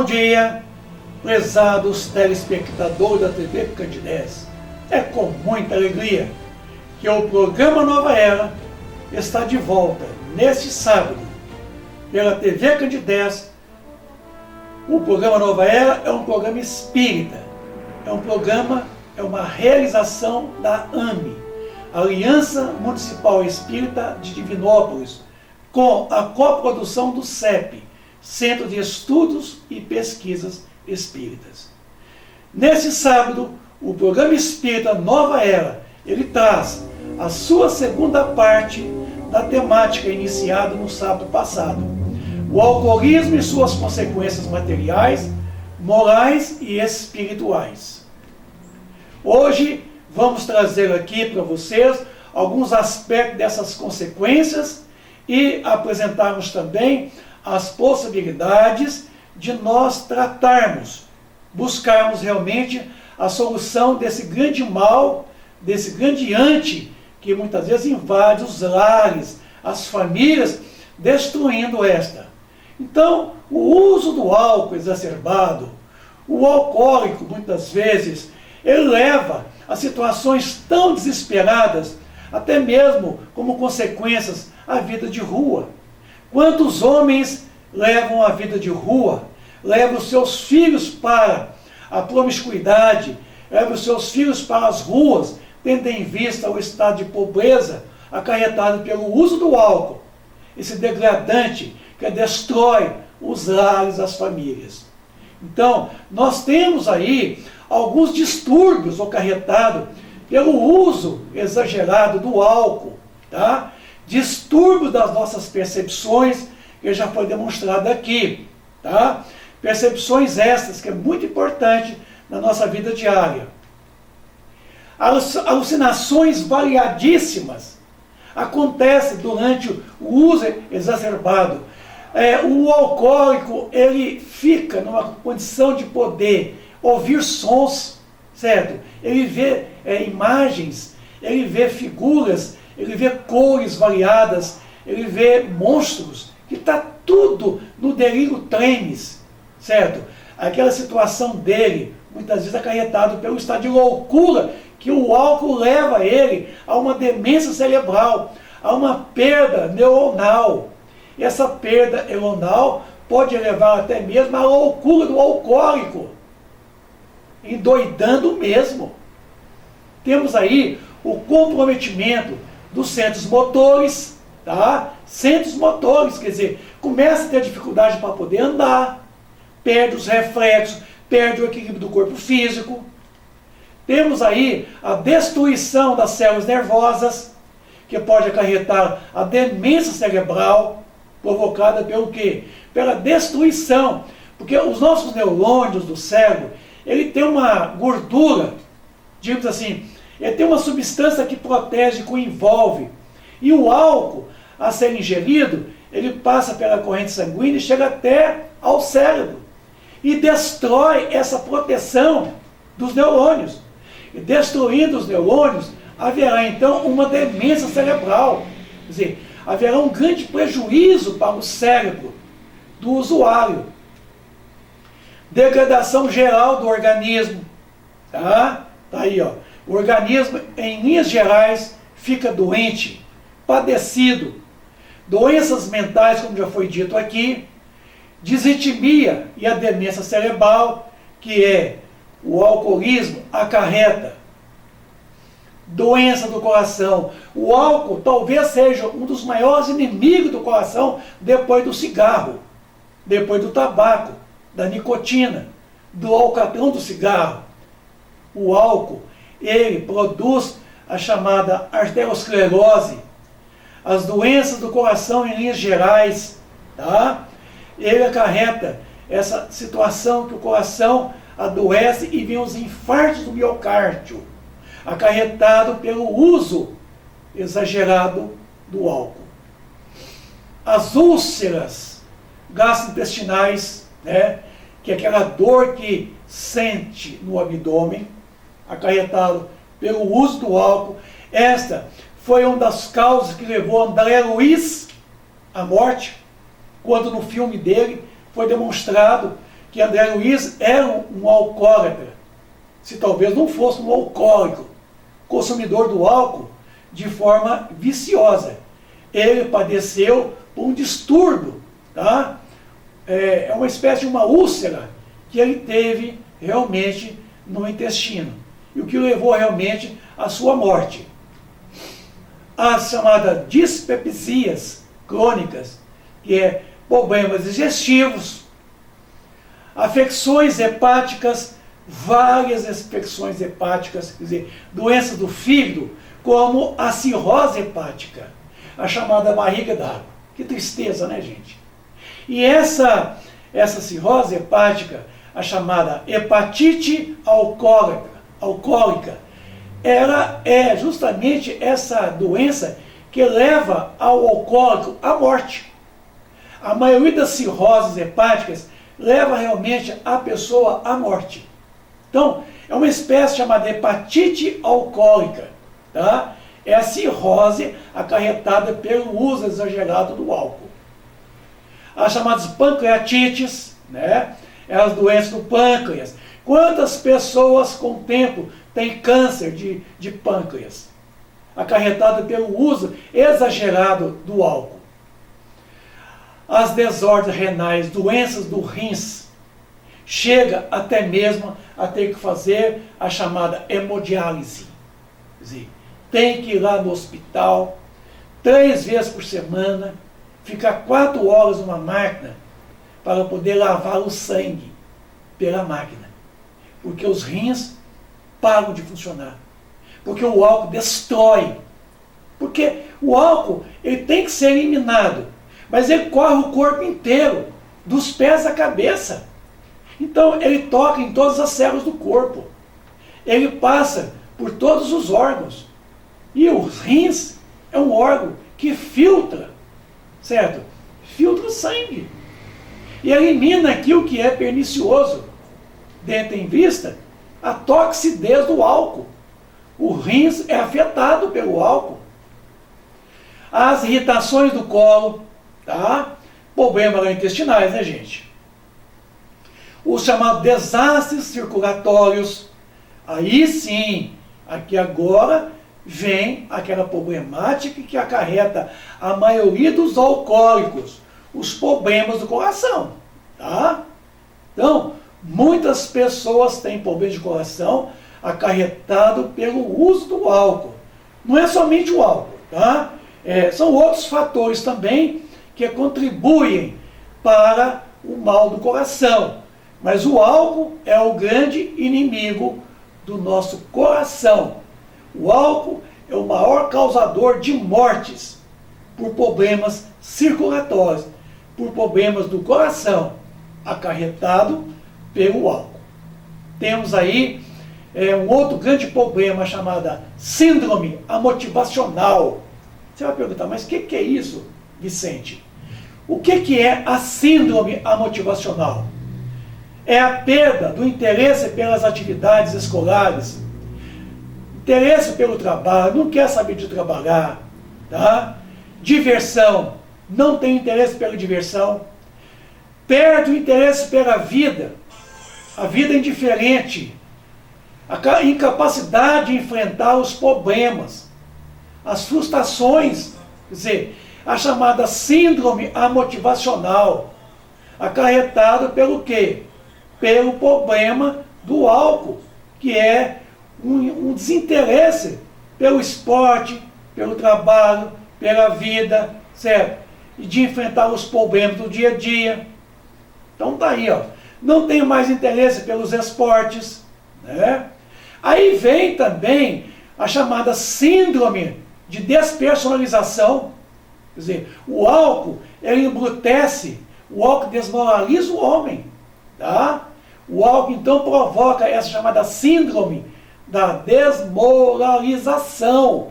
dia, prezados telespectadores da TV Candidez. É com muita alegria que o programa Nova Era está de volta neste sábado pela TV Candidez. O programa Nova Era é um programa espírita, é uma realização da AME, Aliança Municipal Espírita de Divinópolis, com a coprodução do CEP, Centro de Estudos e Pesquisas Espíritas. Nesse sábado, o programa Espírita Nova Era, ele traz a sua segunda parte da temática iniciada no sábado passado: o alcoolismo e suas consequências materiais, morais e espirituais. Hoje vamos trazer aqui para vocês alguns aspectos dessas consequências e apresentarmos também as possibilidades de nós tratarmos, buscarmos realmente a solução desse grande mal, desse grande ante que muitas vezes invade os lares, as famílias, destruindo esta. Então, o uso do álcool exacerbado, o alcoólico, muitas vezes, ele leva a situações tão desesperadas, até mesmo como consequências à vida de rua. Quantos homens levam a vida de rua, levam os seus filhos para a promiscuidade, levam os seus filhos para as ruas, tendo em vista o estado de pobreza acarretado pelo uso do álcool, esse degradante que destrói os lares, as famílias. Então, nós temos aí alguns distúrbios acarretados pelo uso exagerado do álcool, tá? Distúrbios das nossas percepções, que já foi demonstrado aqui, tá? Percepções estas, que é muito importante na nossa vida diária. Alucinações variadíssimas acontecem durante o uso exacerbado. O alcoólico, ele fica numa condição de poder ouvir sons, certo? Ele vê imagens, ele vê figuras, ele vê cores variadas, ele vê monstros, que está tudo no delírio tremens, certo? Aquela situação dele, muitas vezes acarretado pelo estado de loucura, que o álcool leva ele a uma demência cerebral, a uma perda neuronal. E essa perda neuronal pode levar até mesmo à loucura do alcoólico, endoidando mesmo. Temos aí o comprometimento dos centros motores, tá? Centros motores, quer dizer, começa a ter dificuldade para poder andar, perde os reflexos, perde o equilíbrio do corpo físico. Temos aí a destruição das células nervosas, que pode acarretar a demência cerebral, provocada pelo quê? Pela destruição. Porque os nossos neurônios do cérebro, ele tem uma gordura, digamos assim, ele tem uma substância que protege, que o envolve. E o álcool, a ser ingerido, ele passa pela corrente sanguínea e chega até ao cérebro. E destrói essa proteção dos neurônios. E destruindo os neurônios, haverá então uma demência cerebral. Quer dizer, haverá um grande prejuízo para o cérebro do usuário. Degradação geral do organismo. Tá aí, ó. O organismo, em linhas gerais, fica doente, padecido. Doenças mentais, como já foi dito aqui, disritmia e a demência cerebral, que é o alcoolismo, acarreta. Doença do coração. O álcool talvez seja um dos maiores inimigos do coração depois do cigarro, depois do tabaco, da nicotina, do alcatrão do cigarro. O álcool, ele produz a chamada arteriosclerose, as doenças do coração em linhas gerais, tá? Ele acarreta essa situação que o coração adoece e vem os infartos do miocárdio, acarretado pelo uso exagerado do álcool. As úlceras gastrointestinais, né, que é aquela dor que sente no abdômen, acarretado pelo uso do álcool. Esta foi uma das causas que levou André Luiz à morte, quando no filme dele foi demonstrado que que André Luiz era um alcoólatra, se talvez não fosse um alcoólico, consumidor do álcool de forma viciosa. Ele padeceu por um distúrbio, tá? É uma espécie de uma úlcera que ele teve realmente no intestino, e o que levou realmente à sua morte. As chamadas dispepsias crônicas, que é problemas digestivos, afecções hepáticas, várias infecções hepáticas, quer dizer, doenças do fígado, como a cirrose hepática, a chamada barriga d'água. Que tristeza, né, gente? E essa cirrose hepática, a chamada hepatite alcoólica, ela é justamente essa doença que leva ao alcoólico à morte. A maioria das cirroses hepáticas leva realmente a pessoa à morte. Então, é uma espécie chamada hepatite alcoólica, tá? É a cirrose acarretada pelo uso exagerado do álcool. As chamadas pancreatites, né? É as doenças do pâncreas. Quantas pessoas com o tempo têm câncer de pâncreas? Acarretado pelo uso exagerado do álcool. As desordens renais, doenças do rins, chega até mesmo a ter que fazer a chamada hemodiálise. Quer dizer, tem que ir lá no hospital 3 vezes por semana, ficar 4 horas numa máquina para poder lavar o sangue pela máquina. Porque os rins param de funcionar. Porque o álcool destrói. Porque o álcool ele tem que ser eliminado, mas ele corre o corpo inteiro, dos pés à cabeça. Então ele toca em todas as células do corpo. Ele passa por todos os órgãos. E os rins é um órgão que filtra, certo? Filtra o sangue. E elimina aquilo que é pernicioso. Tendo em vista a toxidez do álcool. O rins é afetado pelo álcool. As irritações do colo, tá? Problemas intestinais, né, gente? Os chamados desastres circulatórios. Aí sim, aqui agora vem aquela problemática que acarreta a maioria dos alcoólicos, os problemas do coração, tá? Então, muitas pessoas têm problema de coração acarretado pelo uso do álcool. Não é somente o álcool, tá? São outros fatores também que contribuem para o mal do coração. Mas o álcool é o grande inimigo do nosso coração. O álcool é o maior causador de mortes por problemas circulatórios, por problemas do coração, acarretado pelo álcool. Temos aí um outro grande problema chamado síndrome amotivacional. Você vai perguntar, mas o que é isso, Vicente? O que é a síndrome amotivacional? É a perda do interesse pelas atividades escolares, interesse pelo trabalho, não quer saber de trabalhar, tá? Diversão, não tem interesse pela diversão, perde o interesse pela vida, a vida é indiferente, a incapacidade de enfrentar os problemas, as frustrações, quer dizer, a chamada síndrome amotivacional, acarretado pelo quê? Pelo problema do álcool, que é um desinteresse pelo esporte, pelo trabalho, pela vida, certo? E de enfrentar os problemas do dia a dia. Então tá aí, ó. Não tenho mais interesse pelos esportes, né? Aí vem também a chamada síndrome de despersonalização. Quer dizer, o álcool, ele embrutece, o álcool desmoraliza o homem, tá? O álcool, então, provoca essa chamada síndrome da desmoralização.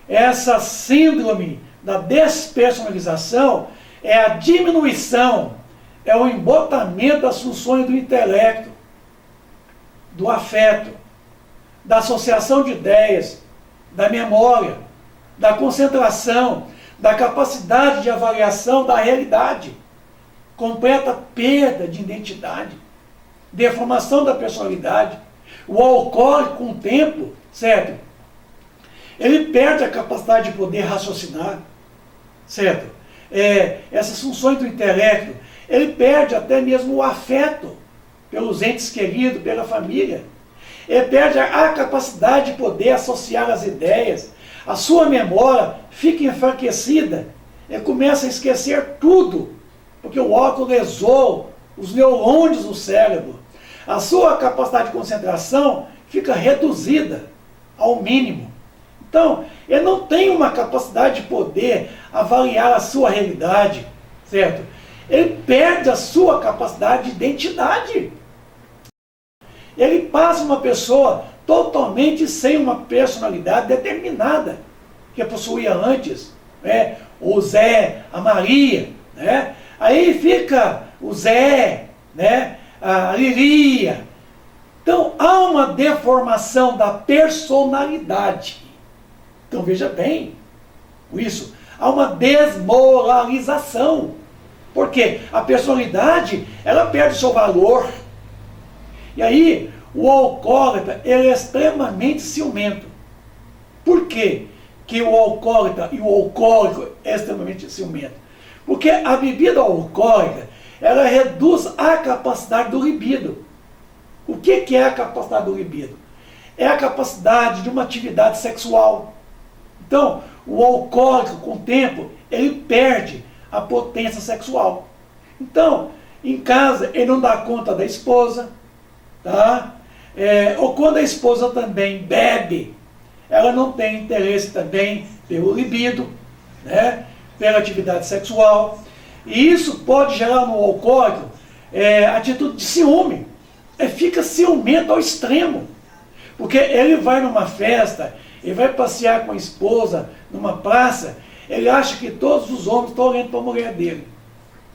Essa síndrome da despersonalização é a diminuição, é o embotamento das funções do intelecto, do afeto, da associação de ideias, da memória, da concentração, da capacidade de avaliação da realidade. completa perda de identidade, deformação da personalidade. O alcoólico, com o tempo, certo? Ele perde a capacidade de poder raciocinar, certo? Essas funções do intelecto, ele perde até mesmo o afeto pelos entes queridos, pela família. Ele perde a capacidade de poder associar as ideias. A sua memória fica enfraquecida. Ele começa a esquecer tudo, porque o álcool lesou os neurônios do cérebro. A sua capacidade de concentração fica reduzida ao mínimo. Então, ele não tem uma capacidade de poder avaliar a sua realidade, certo? Ele perde a sua capacidade de identidade. Ele passa uma pessoa totalmente sem uma personalidade determinada, que possuía antes, né? O Zé, a Maria, né? Aí fica o Zé, né? A Lilia. Então, há uma deformação da personalidade. Então, veja bem isso. Há uma desmoralização. Porque a personalidade, ela perde seu valor. E aí, o alcoólatra, ele é extremamente ciumento. Por quê que o alcoólatra e o alcoólico é extremamente ciumento? Porque a bebida alcoólica, ela reduz a capacidade do libido. O que é a capacidade do libido? É a capacidade de uma atividade sexual. Então, o alcoólico, com o tempo, ele perde a potência sexual. Então, em casa, ele não dá conta da esposa, tá? Ou quando a esposa também bebe, ela não tem interesse também pelo libido, né? Pela atividade sexual. E isso pode gerar no alcoólico atitude de ciúme. Ele fica ciumento ao extremo. Porque ele vai numa festa, ele vai passear com a esposa numa praça, ele acha que todos os homens estão olhando para a mulher dele.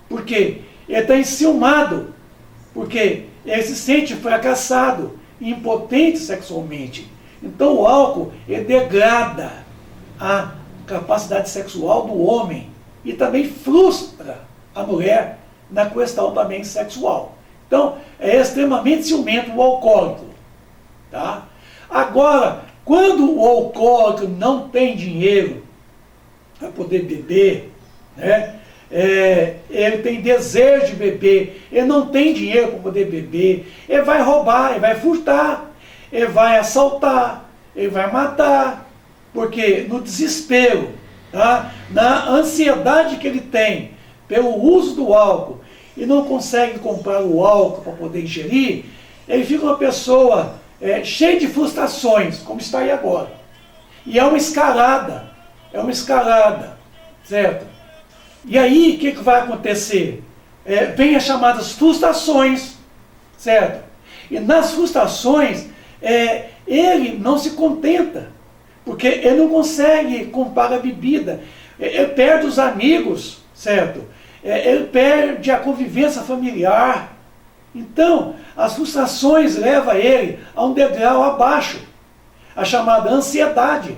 Por quê? Ele está enciumado. Porque ele se sente fracassado, impotente sexualmente. Então o álcool, ele degrada a capacidade sexual do homem e também frustra a mulher na questão também sexual. Então, é extremamente ciumento o alcoólico. Tá? Agora, quando o alcoólico não tem dinheiro para poder beber, né? Ele tem desejo de beber, ele não tem dinheiro para poder beber, ele vai roubar, ele vai furtar, ele vai assaltar, ele vai matar, porque no desespero, tá? Na ansiedade que ele tem pelo uso do álcool e não consegue comprar o álcool para poder ingerir, ele fica uma pessoa cheia de frustrações, como está aí agora. E é uma escalada, certo? E aí, o que vai acontecer? Vem as chamadas frustrações, certo? E nas frustrações, ele não se contenta, porque ele não consegue comprar a bebida, ele perde os amigos, certo? Ele perde a convivência familiar. Então, as frustrações levam ele a um degrau abaixo, a chamada ansiedade.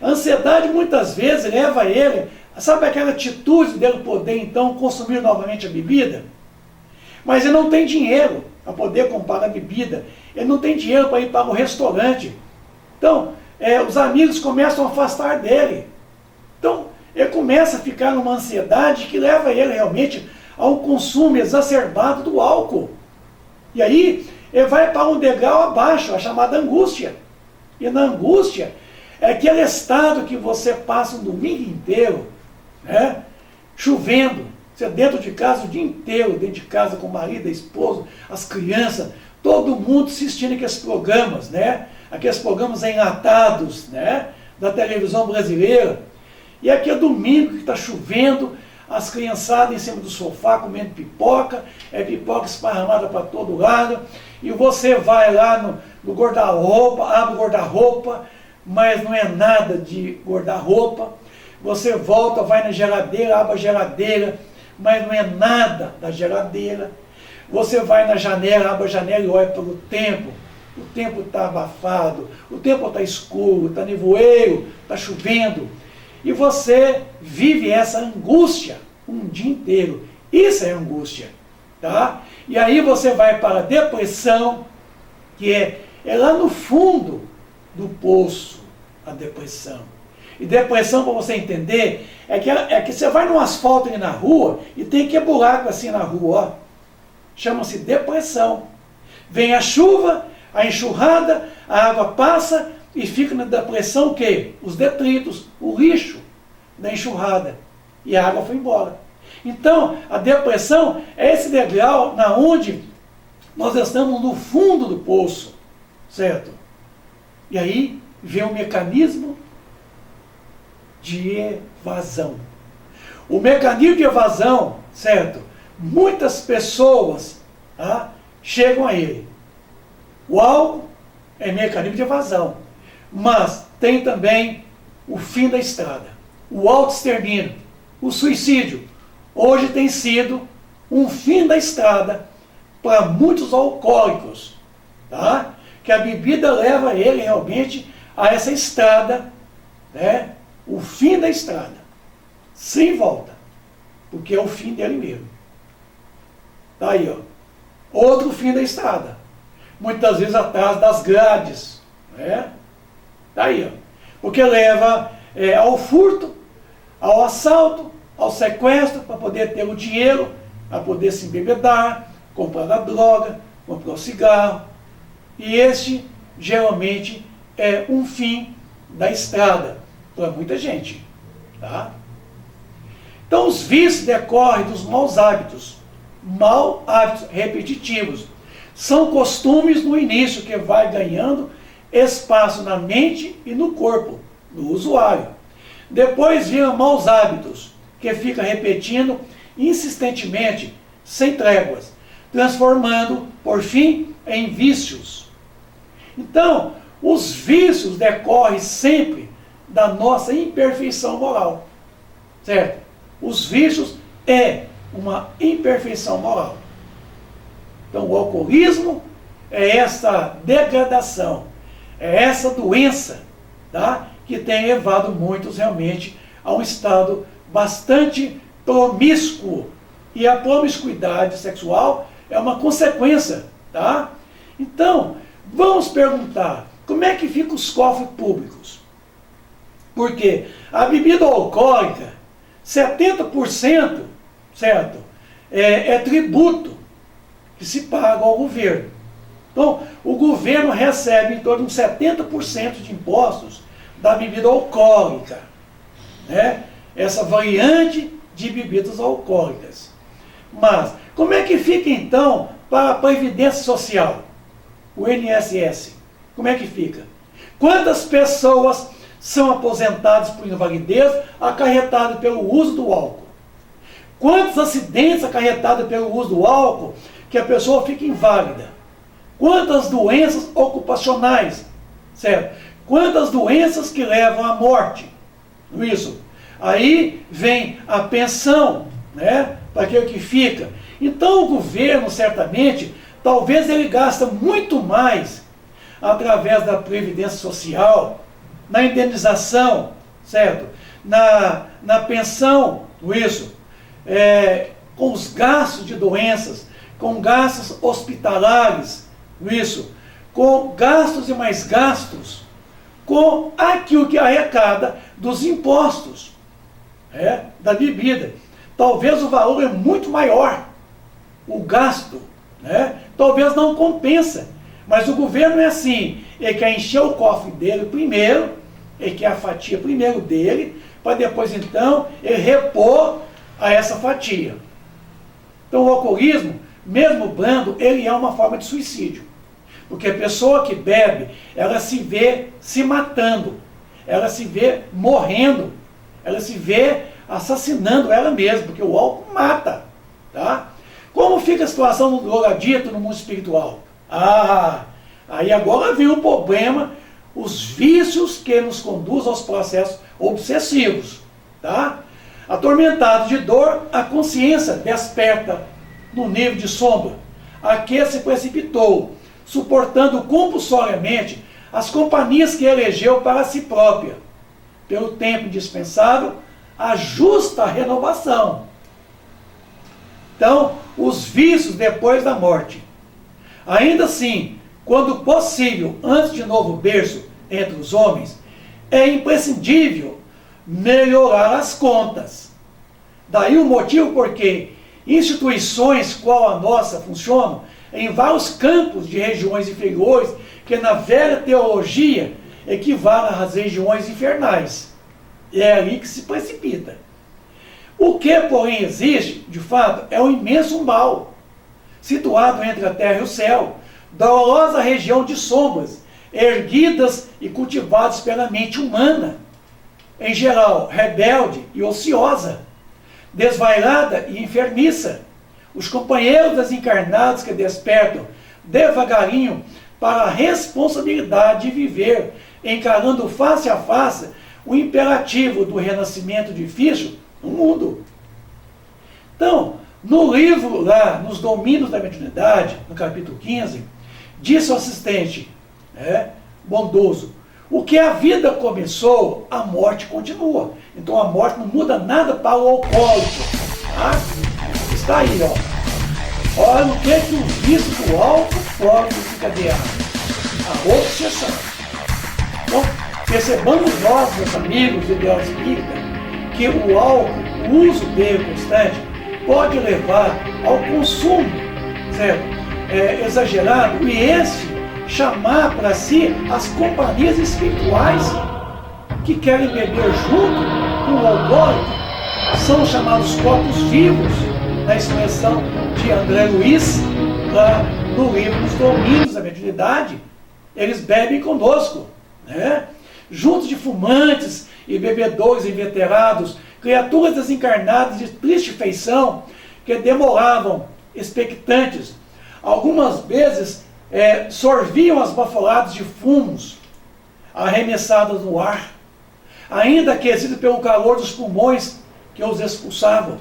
A ansiedade muitas vezes leva ele, sabe aquela atitude dele poder então consumir novamente a bebida? Mas ele não tem dinheiro para poder comprar a bebida, ele não tem dinheiro para ir para o restaurante. Então, os amigos começam a afastar dele. Então, ele começa a ficar numa ansiedade que leva ele realmente ao consumo exacerbado do álcool. E aí, ele vai para um degrau abaixo, a chamada angústia. E na angústia, é aquele estado que você passa um domingo inteiro, né, chovendo, você dentro de casa o dia inteiro, dentro de casa com o marido, a esposa, as crianças, todo mundo assistindo aqueles programas, né, aqueles programas enlatados, né, da televisão brasileira. E aqui é domingo que está chovendo, as criançadas em cima do sofá comendo pipoca, pipoca esparramada para todo lado, e você vai lá no guarda-roupa, abre o guarda-roupa, mas não é nada de guarda-roupa. Você volta, vai na geladeira, abre a geladeira, mas não é nada da geladeira. Você vai na janela, abre a janela e olha pelo tempo. O tempo está abafado, o tempo está escuro, está nevoeiro, está chovendo. E você vive essa angústia um dia inteiro. Isso é angústia, tá? E aí você vai para a depressão, que é lá no fundo do poço, a depressão. E depressão, para você entender, é que você vai no asfalto ali na rua e tem que buraco assim na rua, ó. Chama-se depressão. Vem a chuva, a enxurrada, a água passa e fica na depressão o quê? Os detritos, o lixo da enxurrada. E a água foi embora. Então, a depressão é esse degrau na onde nós estamos no fundo do poço, certo? E aí vem o mecanismo de evasão. O mecanismo de evasão, certo? Muitas pessoas, tá, chegam a ele. O álcool é mecanismo de evasão, mas tem também o fim da estrada, o autoextermínio, o suicídio. Hoje tem sido um fim da estrada para muitos alcoólicos, tá? Que a bebida leva ele realmente a essa estrada, né? O fim da estrada, sem volta, porque é o fim dele mesmo. Tá aí, ó. Outro fim da estrada, muitas vezes atrás das grades, né? Tá aí, ó. Porque leva ao furto, ao assalto, ao sequestro, para poder ter o dinheiro, para poder se embebedar, comprar a droga, comprar o cigarro. E este, geralmente, é um fim da estrada para muita gente. Tá? Então, os vícios decorrem dos maus hábitos repetitivos. São costumes no início que vai ganhando espaço na mente e no corpo do usuário. Depois viram maus hábitos, que fica repetindo insistentemente, sem tréguas, transformando, por fim, em vícios. Então, os vícios decorrem sempre da nossa imperfeição moral, certo? Os vícios é uma imperfeição moral. Então, o alcoolismo é essa degradação, é essa doença, tá? Que tem levado muitos realmente a um estado bastante promíscuo. E a promiscuidade sexual é uma consequência, tá? Então, vamos perguntar, como é que ficam os cofres públicos? Porque a bebida alcoólica, 70%, certo? É tributo que se paga ao governo. Então, o governo recebe em torno de 70% de impostos da bebida alcoólica, né? Essa variante de bebidas alcoólicas. Mas, como é que fica então para a Previdência Social? O INSS, como é que fica? Quantas pessoas são aposentadas por invalidez acarretada pelo uso do álcool? Quantos acidentes acarretados pelo uso do álcool que a pessoa fica inválida? Quantas doenças ocupacionais, certo? Quantas doenças que levam à morte? Isso. Aí vem a pensão, né? Para aquele que fica. Então o governo, certamente, talvez ele gasta muito mais através da Previdência Social, na indenização, certo? Na pensão, isso, com os gastos de doenças, com gastos hospitalares, isso, com gastos e mais gastos, com aquilo que arrecada dos impostos, da bebida. Talvez o valor é muito maior, o gasto, né? Talvez não compensa, mas o governo é assim, ele quer encher o cofre dele primeiro, ele quer a fatia primeiro dele, para depois então ele repor a essa fatia. Então o alcoolismo, mesmo brando, ele é uma forma de suicídio. Porque a pessoa que bebe, ela se vê se matando, ela se vê morrendo, ela se vê assassinando ela mesma, porque o álcool mata. Tá? Como fica a situação do drogadito no mundo espiritual? Aí agora vem o problema, os vícios que nos conduzem aos processos obsessivos. Tá? Atormentado de dor, a consciência desperta no nível de sombra. Aquele se precipitou, suportando compulsoriamente as companhias que elegeu para si própria. Pelo tempo indispensável, a justa renovação. Então, os vícios depois da morte. Ainda assim, quando possível, antes de novo berço entre os homens, é imprescindível melhorar as contas. Daí o motivo porque instituições qual a nossa funcionam em vários campos de regiões inferiores, que na velha teologia equivalem às regiões infernais. É ali que se precipita. O que, porém, existe, de fato, é um imenso mal, situado entre a terra e o céu, dolorosa região de sombras, erguidas e cultivadas pela mente humana, em geral, rebelde e ociosa, desvairada e enfermiça. Os companheiros desencarnados que despertam devagarinho para a responsabilidade de viver, encarando face a face o imperativo do renascimento difícil no mundo. Então, no livro lá, nos Domínios da Mediunidade, no capítulo 15, disse o assistente, bondoso, o que a vida começou, a morte continua. Então a morte não muda nada para o alcoólico. Tá? Está aí, ó. Olha o que o vício do álcool pode desencadear. A obsessão. Então, percebamos nós, meus amigos do ideal espírita, que o álcool, o uso dele constante, pode levar ao consumo, certo? Exagerado, e esse chamar para si as companhias espirituais que querem beber junto com o alcoólico. São chamados corpos vivos, na expressão de André Luiz, lá no livro dos Domínios da Mediunidade. Eles bebem conosco, né? Juntos de fumantes e bebedores inveterados, criaturas desencarnadas de triste feição, que demoravam expectantes. Algumas vezes sorviam as bafoladas de fumos arremessadas no ar, ainda aquecidos pelo calor dos pulmões que os expulsavam.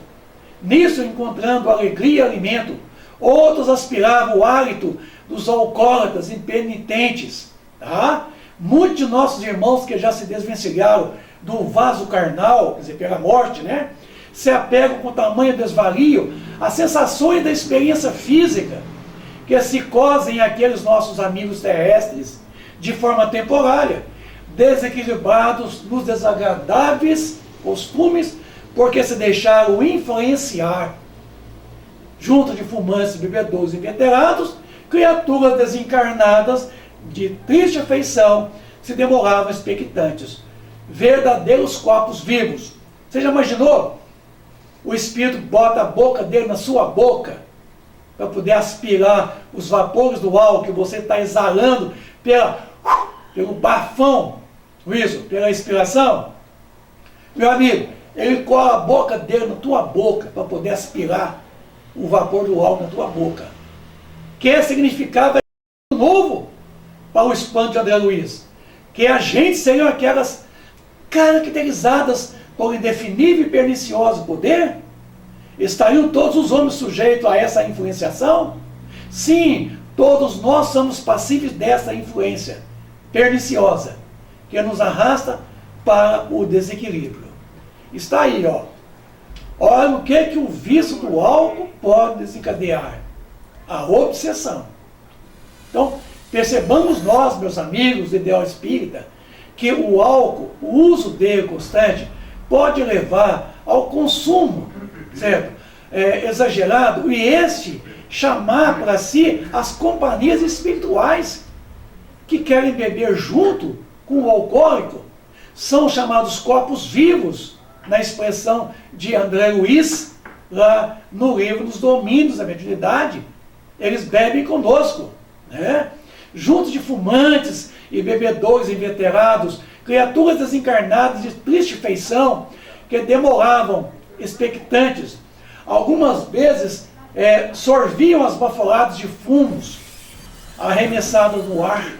Nisso encontrando alegria e alimento, outros aspiravam o hálito dos alcoólatras impenitentes. Tá? Muitos de nossos irmãos que já se desvencilharam do vaso carnal, quer dizer, pela morte, né, se apegam com tamanho desvario às sensações da experiência física, que se cosem aqueles nossos amigos terrestres de forma temporária, desequilibrados nos desagradáveis costumes, porque se deixaram influenciar. Junto de fumantes, bebedores inveterados, criaturas desencarnadas de triste afeição se demoravam expectantes. Verdadeiros corpos vivos. Você já imaginou? O espírito bota a boca dele na sua boca para poder aspirar os vapores do álcool que você está exalando pelo bafão, pela expiração. Meu amigo, ele cola a boca dele na tua boca para poder aspirar o vapor do álcool na tua boca. Que significava novo para o espanto de André Luiz? Que a gente seriam aquelas caracterizadas por indefinível e pernicioso poder? Estariam todos os homens sujeitos a essa influenciação? Sim, todos nós somos passíveis dessa influência perniciosa, que nos arrasta para o desequilíbrio. Está aí, ó. Olha o que o vício do álcool pode desencadear. A obsessão. Então, percebamos nós, meus amigos do ideal espírita, que o álcool, o uso dele constante, pode levar ao consumo, certo? Exagerado, e este chamar para si as companhias espirituais que querem beber junto com o alcoólico. São chamados corpos vivos, na expressão de André Luiz, lá no livro dos Domínios da Mediunidade. Eles bebem conosco, né? Juntos de fumantes e bebedores inveterados, criaturas desencarnadas de triste feição, que demoravam expectantes. Algumas vezes sorviam as bafoladas de fumos arremessados no ar,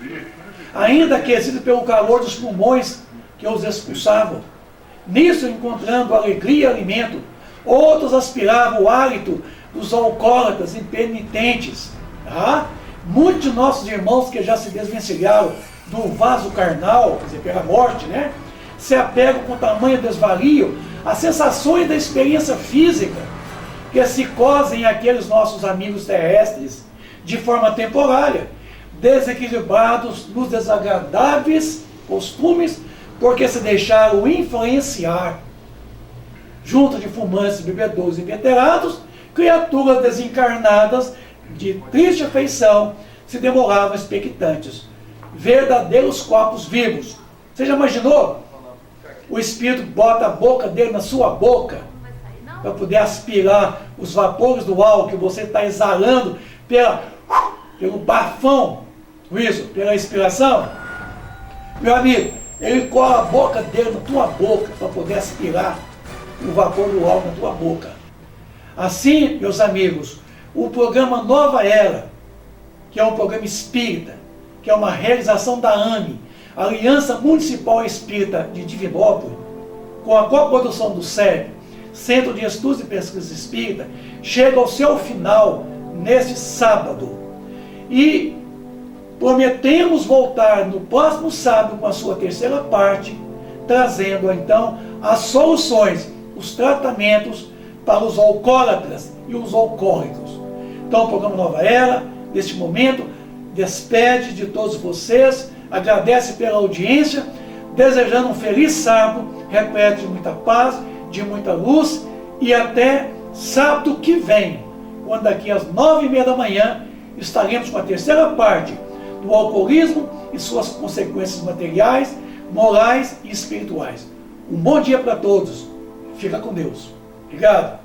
ainda aquecidos pelo calor dos pulmões que os expulsavam. Nisso encontrando alegria e alimento, outros aspiravam o hálito dos alcoólatras impenitentes. Tá? Muitos de nossos irmãos que já se desvencilharam do vaso carnal, quer dizer, pela morte, né, se apegam com tamanho desvario às sensações da experiência física, que se cosem aqueles nossos amigos terrestres de forma temporária, desequilibrados nos desagradáveis costumes, porque se deixaram influenciar, junto de fumantes, bebedouros e inveterados, criaturas desencarnadas de triste afeição se demoravam expectantes, verdadeiros corpos vivos. Você já imaginou? O espírito bota a boca dele na sua boca para poder aspirar os vapores do álcool que você está exalando pelo bafão, isso, pela inspiração. Meu amigo, ele cola a boca dele na tua boca para poder aspirar o vapor do álcool na tua boca. Assim, meus amigos, o programa Nova Era, que é um programa espírita, que é uma realização da AME, Aliança Municipal Espírita de Divinópolis, com a coprodução do SEB, Centro de Estudos e Pesquisa Espírita, chega ao seu final neste sábado. E prometemos voltar no próximo sábado com a sua terceira parte, trazendo então as soluções, os tratamentos para os alcoólatras e os alcoólicos. Então o programa Nova Era, neste momento, despede de todos vocês, agradece pela audiência, desejando um feliz sábado, repleto de muita paz, de muita luz, e até sábado que vem, quando daqui às 9h30 da manhã estaremos com a terceira parte do alcoolismo e suas consequências materiais, morais e espirituais. Um bom dia para todos. Fica com Deus. Obrigado.